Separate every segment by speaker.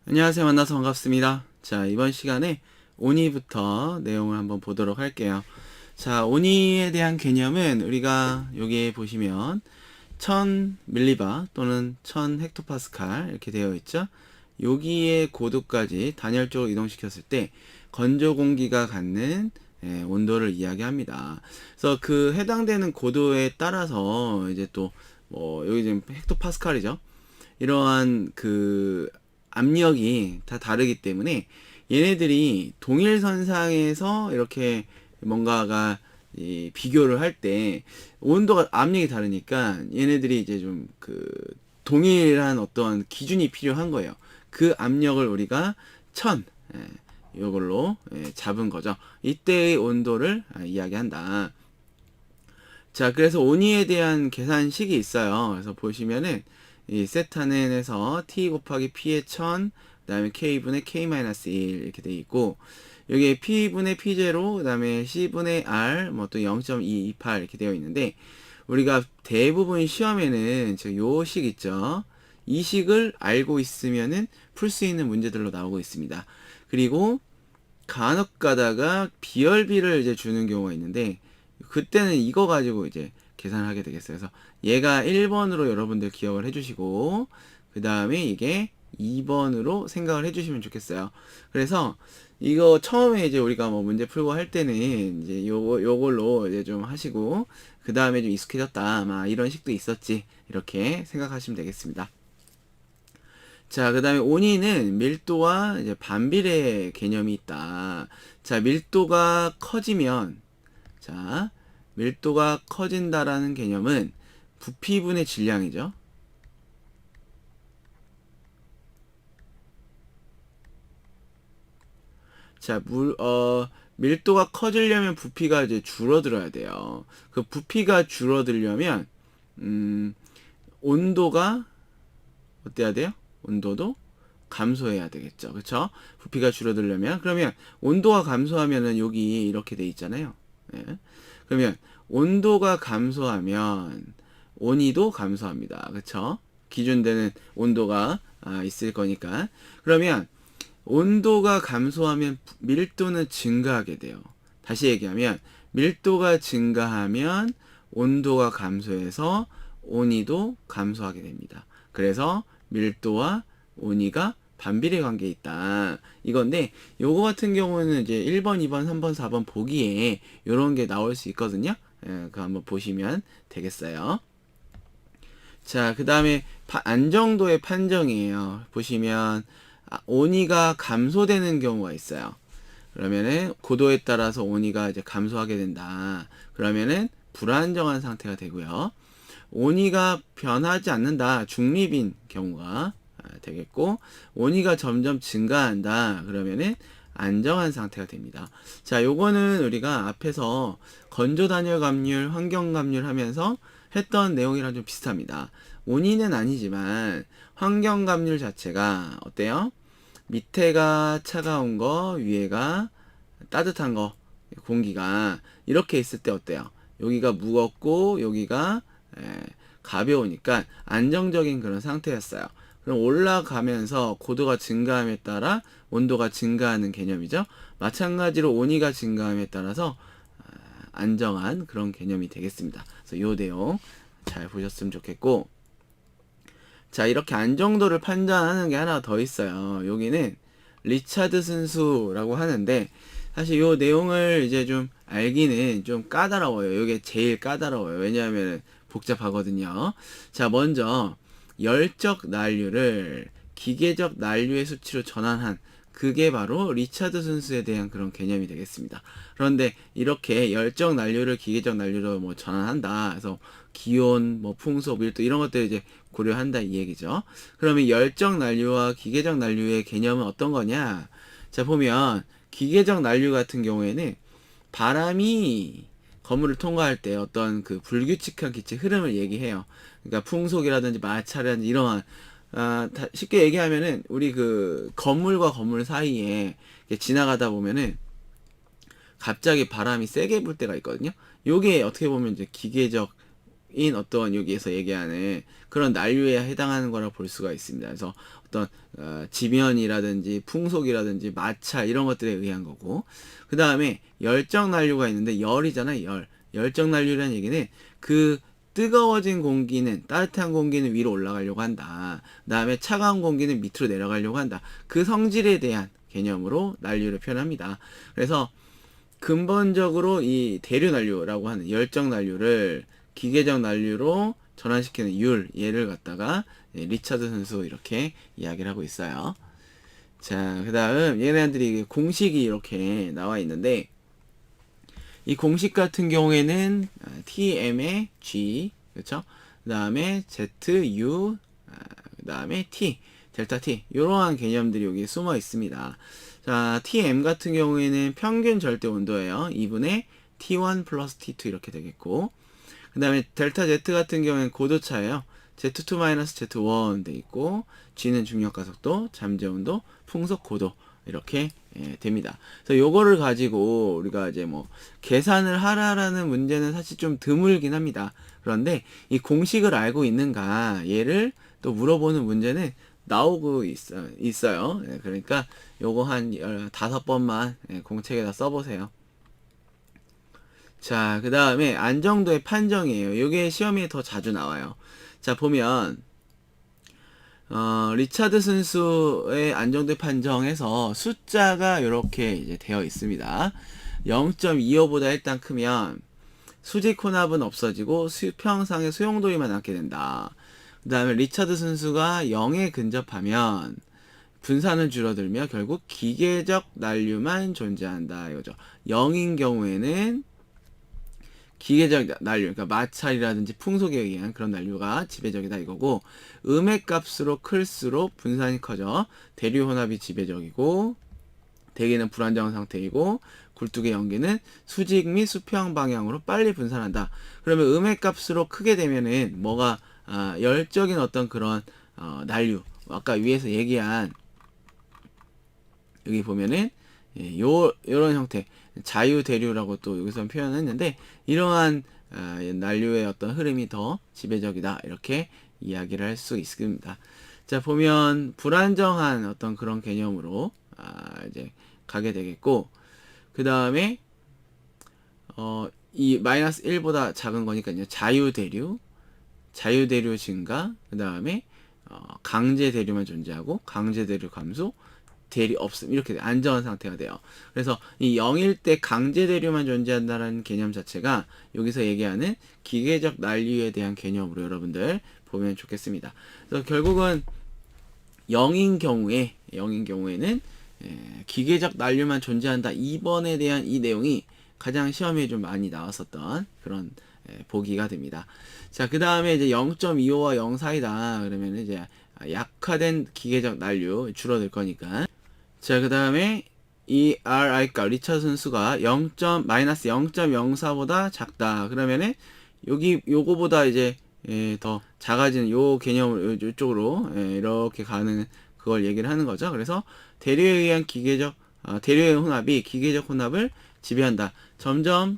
Speaker 1: 안녕하세요. 만나서 반갑습니다. 자, 이번 시간에 온이부터 내용을 한번 보도록 할게요. 자, 온이에 대한 개념은 우리가 여기에 보시면 1000밀리바 또는 1000헥토파스칼 이렇게 되어 있죠. 여기에 고도까지 단열적으로 이동시켰을 때 건조 공기가 갖는 온도를 이야기합니다. 그래서 그 해당되는 고도에 따라서 이제 또 뭐 여기 지금 헥토파스칼이죠. 이러한 그 압력이 다 다르기 때문에 얘네들이 동일선상에서 이렇게 뭔가가 비교를 할 때 온도가 압력이 다르니까 얘네들이 이제 좀 그 동일한 어떤 기준이 필요한 거예요. 그 압력을 우리가 1000 이걸로 잡은 거죠. 이때의 온도를 이야기한다. 자, 그래서 온이에 대한 계산식이 있어요. 그래서 보시면은 이 세타는 해서 t 곱하기 p의 1000, 그 다음에 k분의 k-1 이렇게 돼 있고, 여기에 p분의 p0, 그 다음에 c분의 r, 뭐 또 0.228 이렇게 되어 있는데, 우리가 대부분 시험에는 요 식 있죠. 이 식을 알고 있으면은 풀 수 있는 문제들로 나오고 있습니다. 그리고 간혹 가다가 비열비를 이제 주는 경우가 있는데, 그때는 이거 가지고 이제 계산을 하게 되겠어요. 그래서 얘가 1번으로 여러분들 기억을 해주시고, 그 다음에 이게 2번으로 생각을 해주시면 좋겠어요. 그래서 이거 처음에 이제 우리가 뭐 문제 풀고 할 때는 이제 요걸로 이제 좀 하시고, 그 다음에 좀 익숙해졌다. 막 이런 식도 있었지. 이렇게 생각하시면 되겠습니다. 자, 그 다음에 온이는 밀도와 이제 반비례 개념이 있다. 자, 밀도가 커지면, 자, 밀도가 커진다라는 개념은 부피분의 질량이죠. 자, 밀도가 커지려면 부피가 이제 줄어들어야 돼요. 그 부피가 줄어들려면, 온도가, 어때야 돼요? 온도도 감소해야 되겠죠. 그쵸? 부피가 줄어들려면. 그러면 온도가 감소하면은 여기 이렇게 돼 있잖아요. 예. 그러면 온도가 감소하면 온이도 감소합니다. 그쵸? 기준되는 온도가 있을 거니까. 그러면 온도가 감소하면 밀도는 증가하게 돼요. 다시 얘기하면 밀도가 증가하면 온도가 감소해서 온이도 감소하게 됩니다. 그래서 밀도와 온이가 반비례 관계에 있다. 이건데 요거 같은 경우는 이제 1번, 2번, 3번, 4번 보기에 요런 게 나올 수 있거든요. 그거 한번 보시면 되겠어요. 자, 그 다음에 안정도의 판정이에요. 보시면 온이가 감소되는 경우가 있어요. 그러면은 고도에 따라서 온이가 이제 감소하게 된다. 그러면은 불안정한 상태가 되고요. 온이가 변하지 않는다. 중립인 경우가 되겠고, 온이가 점점 증가한다. 그러면은 안정한 상태가 됩니다. 자, 요거는 우리가 앞에서 건조 단열 감률, 환경 감률 하면서 했던 내용이랑 좀 비슷합니다. 온이는 아니지만 환경 감률 자체가 어때요? 밑에가 차가운 거, 위에가 따뜻한 거, 공기가 이렇게 있을 때 어때요? 여기가 무겁고 여기가 가벼우니까 안정적인 그런 상태였어요. 그럼 올라가면서 고도가 증가함에 따라 온도가 증가하는 개념이죠. 마찬가지로 온이가 증가함에 따라서 안정한 그런 개념이 되겠습니다. 그래서 요 내용 잘 보셨으면 좋겠고, 자, 이렇게 안정도를 판단하는 게 하나 더 있어요. 여기는 리차드슨 수라고 하는데, 사실 요 내용을 이제 좀 알기는 좀 까다로워요. 이게 제일 까다로워요. 왜냐하면 복잡하거든요. 자, 먼저 열적 난류를 기계적 난류의 수치로 전환한, 그게 바로 리차드슨 수에 대한 그런 개념이 되겠습니다. 그런데 이렇게 열적 난류를 기계적 난류로 뭐 전환한다. 그래서 기온, 뭐 풍속, 밀도 이런 것들을 이제 고려한다 이 얘기죠. 그러면 열적 난류와 기계적 난류의 개념은 어떤 거냐? 자, 보면 기계적 난류 같은 경우에는 바람이 건물을 통과할 때 어떤 그 불규칙한 기체 흐름을 얘기해요. 그러니까 풍속이라든지 마찰이라든지 이러한 쉽게 얘기하면은 우리 그 건물과 건물 사이에 지나가다 보면은 갑자기 바람이 세게 불 때가 있거든요. 요게 어떻게 보면 이제 기계적 어떤 여기에서 얘기하는 그런 난류에 해당하는 거라 볼 수가 있습니다. 그래서 어떤 지면이라든지 풍속이라든지 마찰 이런 것들에 의한 거고, 그 다음에 열적 난류가 있는데 열이잖아요. 열적 난류라는 얘기는 그 뜨거워진 공기는, 따뜻한 공기는 위로 올라가려고 한다. 그 다음에 차가운 공기는 밑으로 내려가려고 한다. 그 성질에 대한 개념으로 난류를 표현합니다. 그래서 근본적으로 이 대류 난류라고 하는 열적 난류를 기계적 난류로 전환시키는 얘를 갖다가 리차드 선수 이렇게 이야기를 하고 있어요. 자, 그 다음 얘네들이 공식이 이렇게 나와 있는데, 이 공식 같은 경우에는 TM의 G, 그렇죠? 그 다음에 ZU, 그 다음에 T, 델타 T, 이러한 개념들이 여기 숨어 있습니다. 자, TM 같은 경우에는 평균 절대 온도예요. 2분의 T1 플러스 T2 이렇게 되겠고, 그 다음에 델타 Z 같은 경우에는 고도차예요. Z2 마이너스 Z1 돼 있고, G는 중력 가속도, 잠재 온도, 풍속 고도 이렇게 됩니다. 그래서 요거를 가지고 우리가 이제 뭐 계산을 하라라는 문제는 사실 좀 드물긴 합니다. 그런데 이 공식을 알고 있는가 얘를 또 물어보는 문제는 나오고 있어요. 그러니까 요거 한 15번만 공책에다 써보세요. 자, 그 다음에 안정도의 판정이에요. 요게 시험에 더 자주 나와요. 자, 보면 리차드 선수의 안정도의 판정에서 숫자가 이렇게 이제 되어 있습니다. 0.25보다 일단 크면 수직 혼합은 없어지고 수평상의 소용돌이만 남게 된다. 그 다음에 리차드 선수가 0에 근접하면 분산은 줄어들며 결국 기계적 난류만 존재한다 이거죠. 0인 경우에는 기계적 난류, 그러니까 마찰이라든지 풍속에 의한 그런 난류가 지배적이다 이거고, 음의 값으로 클수록 분산이 커져 대류 혼합이 지배적이고, 대기는 불안정한 상태이고, 굴뚝의 연기는 수직 및 수평 방향으로 빨리 분산한다. 그러면 음의 값으로 크게 되면은 뭐가 열적인 어떤 그런 난류, 아까 위에서 얘기한 여기 보면은 요런 형태 자유 대류라고 또 여기서 표현했는데, 이러한 난류의 어떤 흐름이 더 지배적이다 이렇게 이야기를 할 수 있습니다. 자, 보면 불안정한 어떤 그런 개념으로 이제 가게 되겠고, 그 다음에 이 마이너스 1보다 작은 거니까요. 자유 대류 증가, 그 다음에 강제 대류만 존재하고 강제 대류 감소, 대류 없음 이렇게 안정한 상태가 돼요. 그래서 이 0일 때 강제 대류만 존재한다는 개념 자체가 여기서 얘기하는 기계적 난류에 대한 개념으로 여러분들 보면 좋겠습니다. 그래서 결국은 0인 경우에는 기계적 난류만 존재한다. 2번에 대한 이 내용이 가장 시험에 좀 많이 나왔었던 그런 보기가 됩니다. 자, 그 다음에 이제 0.25와 0 사이다. 그러면 이제 약화된 기계적 난류 줄어들 거니까. 자, 그 다음에 이 RI가 리차드 선수가 마이너스 0.04보다 작다. 그러면은 여기 요거보다 이제 더 작아지는 요 개념을 요쪽으로 이렇게 가는 그걸 얘기를 하는 거죠. 그래서 대류에 의한 대류의 혼합이 기계적 혼합을 지배한다. 점점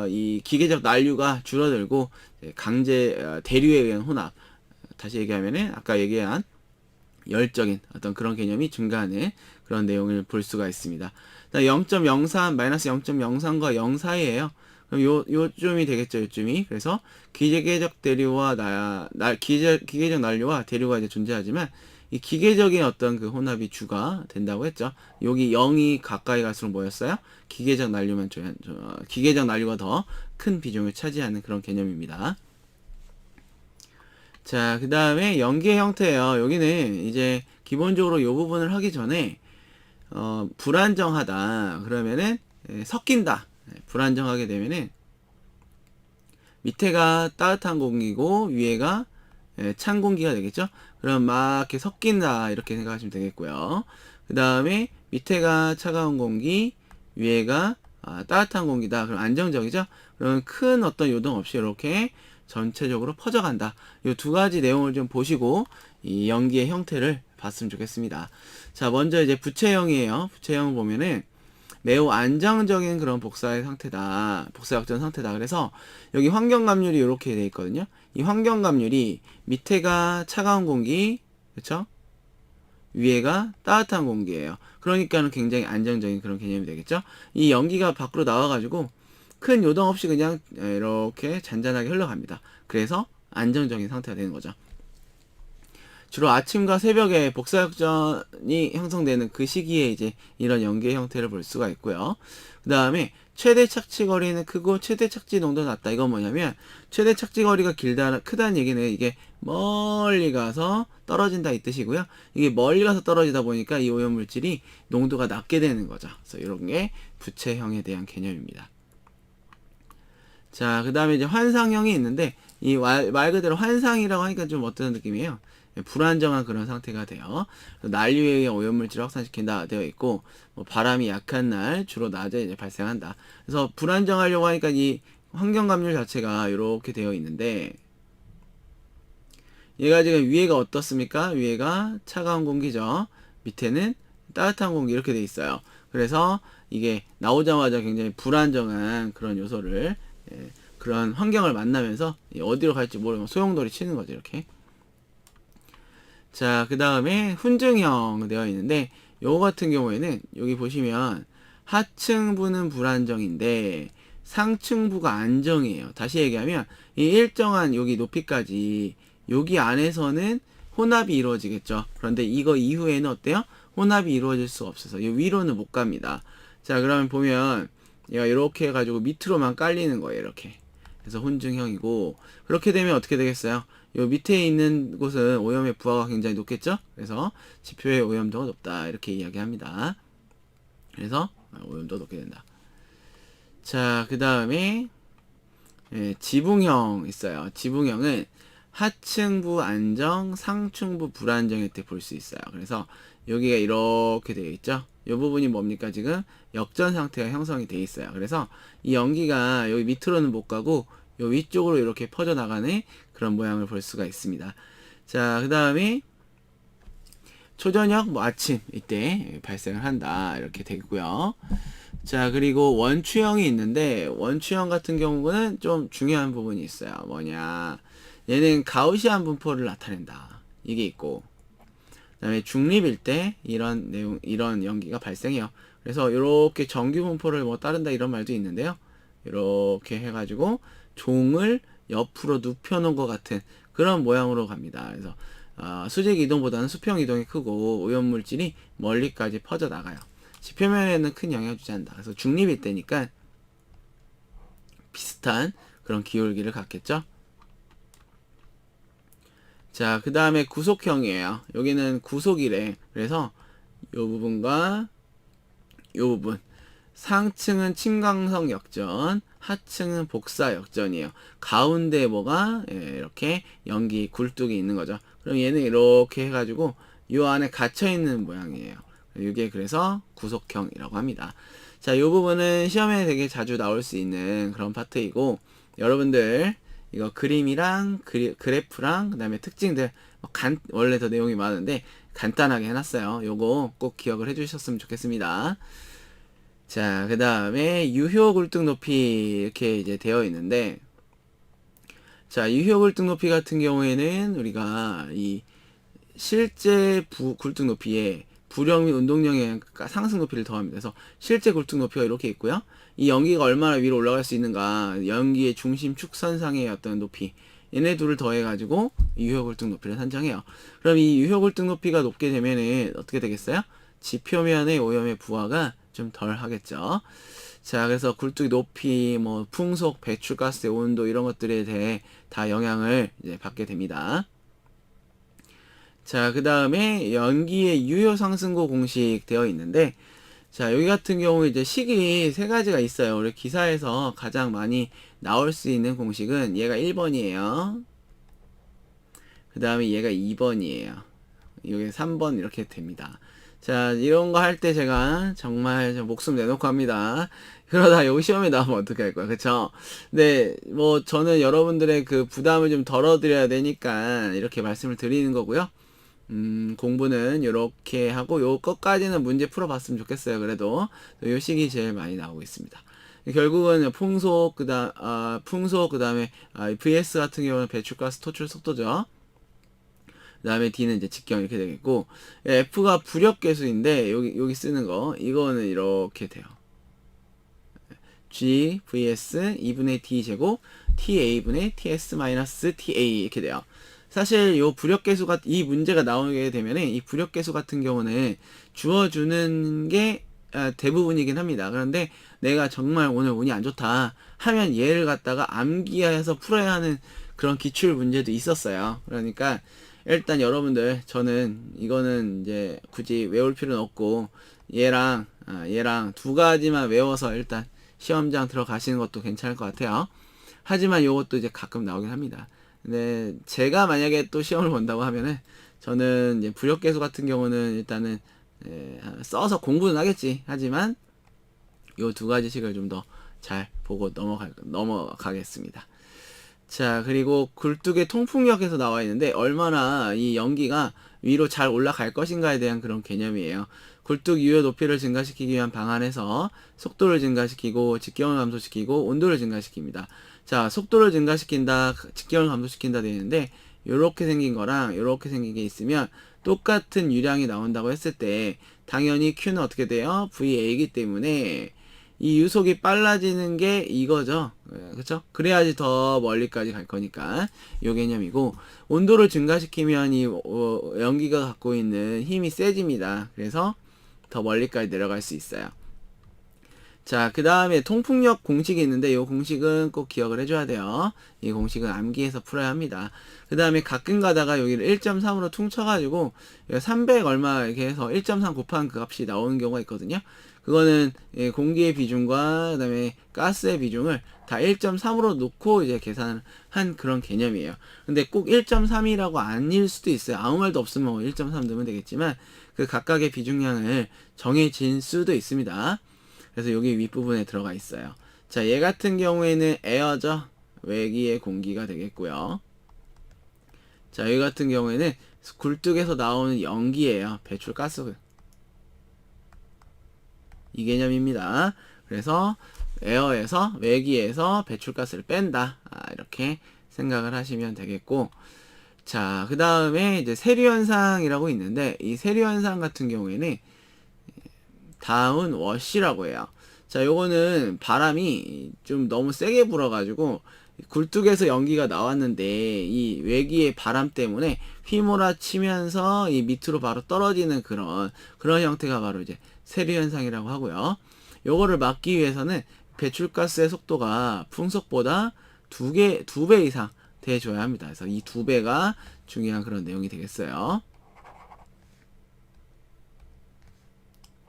Speaker 1: 이 기계적 난류가 줄어들고 대류에 의한 혼합, 다시 얘기하면은 아까 얘기한 열적인 어떤 그런 개념이 증가하는 그런 내용을 볼 수가 있습니다. 0.03 마이너스 0.03과 0 사이에요. 그럼 요쯤이 되겠죠, 요쯤이. 그래서 기계적 대류와 기계적 난류와 대류가 이제 존재하지만 이 기계적인 어떤 그 혼합이 주가 된다고 했죠. 여기 0이 가까이 갈수록 뭐였어요? 기계적 난류가 더 큰 비중을 차지하는 그런 개념입니다. 자, 그 다음에 연기의 형태예요. 여기는 이제 기본적으로 이 부분을 하기 전에 불안정하다 그러면은 섞인다. 불안정하게 되면은 밑에가 따뜻한 공기고 위에가 찬 공기가 되겠죠. 그럼 막 이렇게 섞인다 이렇게 생각하시면 되겠고요. 그 다음에 밑에가 차가운 공기, 위에가 따뜻한 공기다. 그럼 안정적이죠. 그러면 큰 어떤 요동 없이 이렇게 전체적으로 퍼져간다. 이 두 가지 내용을 좀 보시고 이 연기의 형태를 봤으면 좋겠습니다. 자, 먼저 이제 부채형이에요. 부채형 보면은 매우 안정적인 그런 복사의 상태다. 복사역전 상태다. 그래서 여기 환경감률이 이렇게 돼 있거든요. 이 환경감률이 밑에가 차가운 공기, 그렇죠? 위에가 따뜻한 공기예요. 그러니까는 굉장히 안정적인 그런 개념이 되겠죠. 이 연기가 밖으로 나와가지고 큰 요동 없이 그냥 이렇게 잔잔하게 흘러갑니다. 그래서 안정적인 상태가 되는 거죠. 주로 아침과 새벽에 복사역전이 형성되는 그 시기에 이제 이런 연기의 형태를 볼 수가 있고요. 그 다음에 최대 착지 거리는 크고 최대 착지 농도는 낮다. 이건 뭐냐면 최대 착지 거리가 크다는 얘기는 이게 멀리 가서 떨어진다 이 뜻이고요. 이게 멀리 가서 떨어지다 보니까 이 오염물질이 농도가 낮게 되는 거죠. 그래서 이런 게 부채형에 대한 개념입니다. 자, 그 다음에 이제 환상형이 있는데 이 말 그대로 환상이라고 하니까 좀 어떤 느낌이에요? 불안정한 그런 상태가 돼요. 난류에 의해 오염물질을 확산시킨다 되어 있고, 뭐 바람이 약한 날 주로 낮에 이제 발생한다. 그래서 불안정하려고 하니까 이 환경감률 자체가 이렇게 되어 있는데, 얘가 지금 위에가 어떻습니까? 위에가 차가운 공기죠. 밑에는 따뜻한 공기 이렇게 돼 있어요. 그래서 이게 나오자마자 굉장히 불안정한 그런 요소를 그런 환경을 만나면서 어디로 갈지 모르면 소용돌이 치는 거죠. 이렇게. 자, 그 다음에 훈증형 되어 있는데 요거 같은 경우에는 여기 보시면 하층부는 불안정인데 상층부가 안정이에요. 다시 얘기하면 이 일정한 여기 높이까지 여기 안에서는 혼합이 이루어지겠죠. 그런데 이거 이후에는 어때요? 혼합이 이루어질 수가 없어서 이 위로는 못 갑니다. 자, 그러면 보면 얘가 이렇게 해가지고 밑으로만 깔리는 거예요. 이렇게. 그래서 혼증형이고 그렇게 되면 어떻게 되겠어요? 요 밑에 있는 곳은 오염의 부하가 굉장히 높겠죠? 그래서 지표의 오염도가 높다. 이렇게 이야기합니다. 그래서 오염도가 높게 된다. 자, 그 다음에 지붕형 있어요. 지붕형은 하층부 안정, 상층부 불안정일 때 볼 수 있어요. 그래서 여기가 이렇게 되어 있죠. 이 부분이 뭡니까? 지금 역전 상태가 형성이 되어 있어요. 그래서 이 연기가 여기 밑으로는 못 가고 요 위쪽으로 이렇게 퍼져나가는 그런 모양을 볼 수가 있습니다. 자, 그 다음에 초저녁, 뭐 아침 이때 발생을 한다. 이렇게 되고요. 자, 그리고 원추형이 있는데 원추형 같은 경우는 좀 중요한 부분이 있어요. 뭐냐? 얘는 가우시안 분포를 나타낸다. 이게 있고 그다음에 중립일 때 이런 연기가 발생해요. 그래서 이렇게 정규 분포를 뭐 따른다 이런 말도 있는데요. 이렇게 해가지고 종을 옆으로 눕혀놓은 것 같은 그런 모양으로 갑니다. 그래서 수직 이동보다는 수평 이동이 크고 오염물질이 멀리까지 퍼져 나가요. 지표면에는 큰 영향을 주지 않는다. 그래서 중립일 때니까 비슷한 그런 기울기를 갖겠죠. 자, 그 다음에 구속형이에요. 여기는 구속이래. 그래서 요 부분과 요 부분. 상층은 침강성 역전, 하층은 복사 역전이에요. 가운데 뭐가 이렇게 연기 굴뚝이 있는 거죠. 그럼 얘는 이렇게 해가지고 요 안에 갇혀 있는 모양이에요. 이게 그래서 구속형이라고 합니다. 자, 요 부분은 시험에 되게 자주 나올 수 있는 그런 파트이고 여러분들 이거 그림이랑 그래프랑 그 다음에 특징들 원래 더 내용이 많은데 간단하게 해놨어요. 요거 꼭 기억을 해주셨으면 좋겠습니다. 자, 그 다음에 유효 굴뚝 높이 이렇게 이제 되어 있는데 자, 유효 굴뚝 높이 같은 경우에는 우리가 이 실제 굴뚝 높이에 부력 및 운동량의 상승 높이를 더합니다. 그래서 실제 굴뚝 높이가 이렇게 있고요. 이 연기가 얼마나 위로 올라갈 수 있는가, 연기의 중심 축선상의 어떤 높이, 얘네 둘을 더해가지고 유효 굴뚝 높이를 산정해요. 그럼 이 유효 굴뚝 높이가 높게 되면은 어떻게 되겠어요? 지표면의 오염의 부하가 좀 덜 하겠죠. 자, 그래서 굴뚝 높이, 뭐 풍속, 배출가스의 온도 이런 것들에 대해 다 영향을 이제 받게 됩니다. 자, 그 다음에 연기의 유효 상승고 공식 되어 있는데 자, 여기 같은 경우 이제 식이 세 가지가 있어요. 우리 기사에서 가장 많이 나올 수 있는 공식은 얘가 1번이에요. 그 다음에 얘가 2번이에요. 이게 3번 이렇게 됩니다. 자, 이런 거 할 때 제가 정말 목숨 내놓고 합니다. 그러다 여기 시험에 나오면 어떻게 할 거야, 그쵸? 네, 뭐 저는 여러분들의 그 부담을 좀 덜어드려야 되니까 이렇게 말씀을 드리는 거고요. 공부는 요렇게 하고 요 것까지는 문제 풀어봤으면 좋겠어요. 그래도 요 식이 제일 많이 나오고 있습니다. 결국은 풍속 풍속 그다음에 vs 같은 경우는 배출가스 토출 속도죠. 그 다음에 D는 이제 직경 이렇게 되겠고, F가 부력 계수인데, 여기 쓰는 거, 이거는 이렇게 돼요. G, vs 2분의 D 제곱, TA분의 TS-TA 이렇게 돼요. 사실 요 부력 계수가, 이 문제가 나오게 되면은, 이 부력 계수 같은 경우는 주어주는 게 대부분이긴 합니다. 그런데 내가 정말 오늘 운이 안 좋다 하면 얘를 갖다가 암기해서 풀어야 하는 그런 기출 문제도 있었어요. 그러니까, 일단 여러분들 저는 이거는 이제 굳이 외울 필요는 없고 얘랑 두 가지만 외워서 일단 시험장 들어가시는 것도 괜찮을 것 같아요. 하지만 요것도 이제 가끔 나오긴 합니다. 근데 제가 만약에 또 시험을 본다고 하면은 저는 이제 부력계수 같은 경우는 일단은 써서 공부는 하겠지. 하지만 요 두 가지 식을 좀 더 잘 보고 넘어가겠습니다. 자, 그리고 굴뚝의 통풍력에서 나와 있는데 얼마나 이 연기가 위로 잘 올라갈 것인가에 대한 그런 개념이에요. 굴뚝 유효 높이를 증가시키기 위한 방안에서 속도를 증가시키고 직경을 감소시키고 온도를 증가시킵니다. 자, 속도를 증가시킨다, 직경을 감소시킨다 되는데 요렇게 생긴 거랑 요렇게 생긴 게 있으면 똑같은 유량이 나온다고 했을 때 당연히 Q는 어떻게 돼요? VA이기 때문에 이 유속이 빨라지는 게 이거죠. 그쵸? 그래야지 더 멀리까지 갈 거니까 요 개념이고, 온도를 증가시키면 이 연기가 갖고 있는 힘이 세집니다. 그래서 더 멀리까지 내려갈 수 있어요. 자, 그 다음에 통풍력 공식이 있는데 이 공식은 꼭 기억을 해줘야 돼요. 이 공식은 암기해서 풀어야 합니다. 그 다음에 가끔 가다가 여기를 1.3으로 퉁쳐가지고 300 얼마 이렇게 해서 1.3 곱한 그 값이 나오는 경우가 있거든요. 그거는 공기의 비중과 그 다음에 가스의 비중을 다 1.3으로 놓고 이제 계산을 한 그런 개념이에요. 근데 꼭 1.3이라고 아닐 수도 있어요. 아무 말도 없으면 1.3 넣으면 되겠지만 그 각각의 비중량을 정해진 수도 있습니다. 그래서 여기 윗부분에 들어가 있어요. 자, 얘 같은 경우에는 에어죠. 외기의 공기가 되겠고요. 자, 여기 같은 경우에는 굴뚝에서 나오는 연기예요. 배출가스. 이 개념입니다. 그래서 에어에서 외기에서 배출가스를 뺀다. 이렇게 생각을 하시면 되겠고, 자, 그 다음에 이제 세류현상이라고 있는데 이 세류현상 같은 경우에는 다운 워시라고 해요. 자, 요거는 바람이 좀 너무 세게 불어가지고 굴뚝에서 연기가 나왔는데 이 외기의 바람 때문에 휘몰아치면서 이 밑으로 바로 떨어지는 그런 형태가 바로 이제 세류 현상이라고 하고요. 요거를 막기 위해서는 배출가스의 속도가 풍속보다 두 배 이상 돼줘야 합니다. 그래서 이 두 배가 중요한 그런 내용이 되겠어요.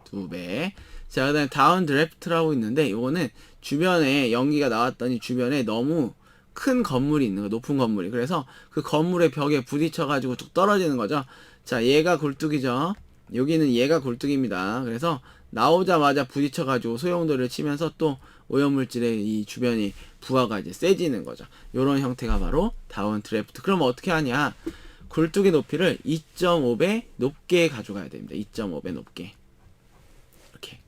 Speaker 1: 두 배. 자, 그 다음에 다운 드래프트라고 있는데 요거는 주변에 연기가 나왔더니 주변에 너무 큰 건물이 있는 거, 높은 건물이. 그래서 그 건물의 벽에 부딪혀가지고 뚝 떨어지는 거죠. 자, 얘가 굴뚝이죠. 여기는 얘가 굴뚝입니다. 그래서 나오자마자 부딪혀가지고 소용돌이를 치면서 또 오염물질의 이 주변이 부하가 이제 세지는 거죠. 요런 형태가 바로 다운 드래프트. 그럼 어떻게 하냐? 굴뚝의 높이를 2.5배 높게 가져가야 됩니다. 2.5배 높게. 이렇게.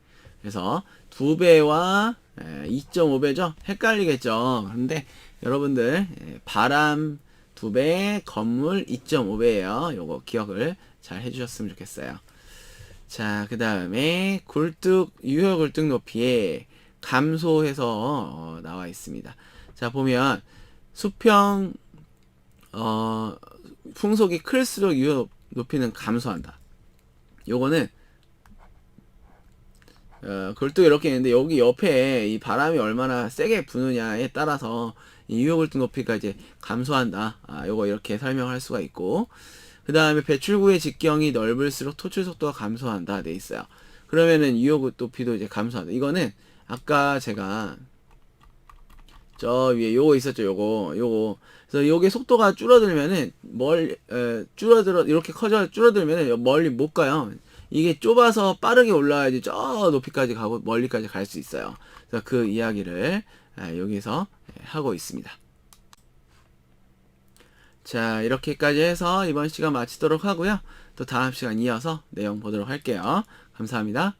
Speaker 1: 그래서 2배와 2.5배죠? 헷갈리겠죠? 그런데 여러분들 바람 2배, 건물 2.5배예요. 요거 기억을 잘 해주셨으면 좋겠어요. 자, 그 다음에 유효 굴뚝 높이에 감소해서 나와 있습니다. 자, 보면 수평 풍속이 클수록 유효 높이는 감소한다. 요거는 굴뚝 이렇게 있는데 여기 옆에 이 바람이 얼마나 세게 부느냐에 따라서 이 유효 굴뚝 높이가 이제 감소한다. 요거 이렇게 설명할 수가 있고, 그 다음에 배출구의 직경이 넓을수록 토출 속도가 감소한다 돼 있어요. 그러면은 유효 굴뚝 높이도 이제 감소한다. 이거는 아까 제가 저 위에 요거 있었죠. 요거. 그래서 요게 속도가 줄어들면은 이렇게 줄어들면은 멀리 못 가요. 이게 좁아서 빠르게 올라야지 저 높이까지 가고 멀리까지 갈 수 있어요. 그래서 그 이야기를 여기서 하고 있습니다. 자, 이렇게까지 해서 이번 시간 마치도록 하고요. 또 다음 시간 이어서 내용 보도록 할게요. 감사합니다.